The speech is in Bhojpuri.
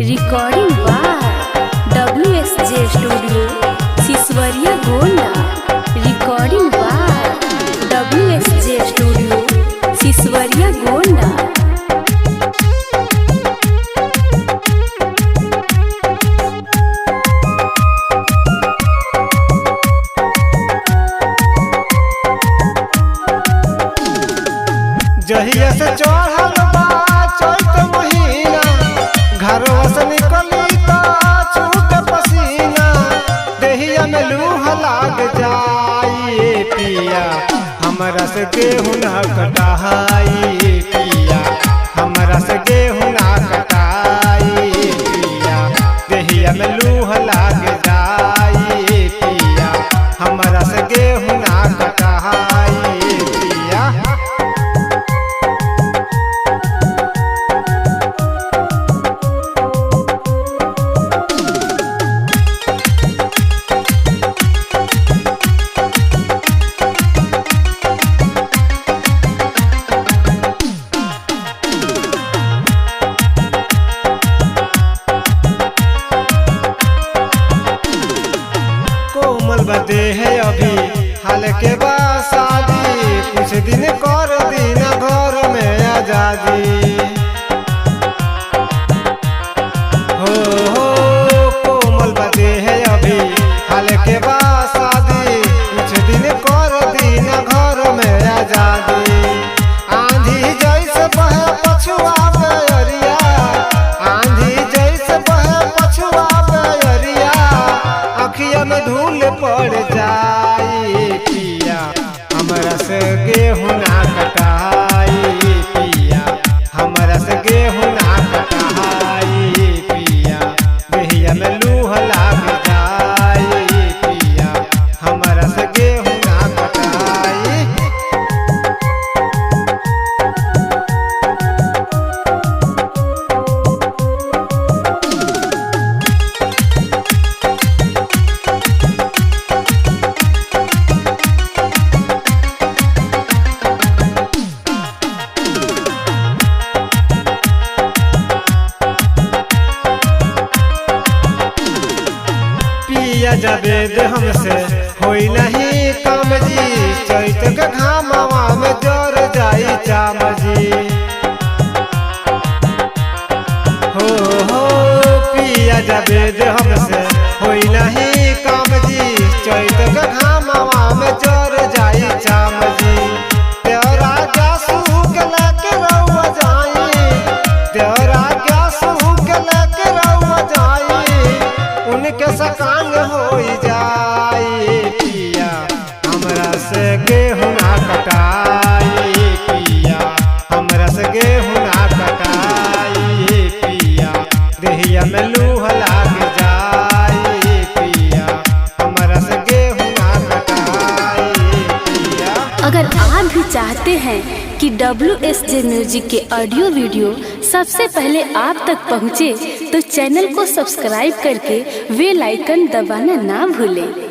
Recording by WSJ studio Siswariya Gonda. Recording by WSJ studio Siswariya Gonda. जहिया से चढ़ल बा चैत महीना, घरवा से निकली त छूटे पसीना। देहिया में लूह लाग जाई पिया, हमरा से गेहूं ना कटाई पिया, हमरा से गेहूं ना कटाई पिया। देहिया में लूह लाग जाई पिया, हमरा से गेहूं ना कटाई पिया। कोमल बदे है अभी हाल के बाद शादी, कुछ दिन कर दीना घर में आजादी। हो कोमल बदे है अभी हाल के बाद शादी, कुछ दिन कर दीना घर में आजादी। आंधी जैसे बहे पछुआ बेरिया, आंधी जैसे बहे पछुआ बेरिया। अखिया में धूल पड़ जाई पिया, हमरा से गेहूं ना कटाई पिया, हमरा से गेहूं ना कटाई पिया। देहिया में लूह लाग जाई पिया, हमरा से गेहूं ना कटाई। पिया जावेद हमसे होई नहीं काम जी, चैत के घामवा में जर जाई चाम जी। हो पिया जावेद हमसे होई नहीं काम जी, चैत के घामवा में जर जाई चाम जी। तेरा गैसू के लेके रउआ जाई, तेरा गैसू के लेके रउआ जाई। उनके सकांग हो जाई पिया, हमरा से गेहूं ना कटाई पिया, हमरा से गेहूं ना कटाई पिया। देहिया में लूह लाग जाई पिया, हमरा से गेहूं ना कटाई पिया। अगर आप भी चाहते हैं कि WSJ म्यूजिक के ऑडियो वीडियो सबसे पहले आप तक पहुंचे, तो चैनल को सब्सक्राइब करके बेल आइकन दबाना ना भूलें।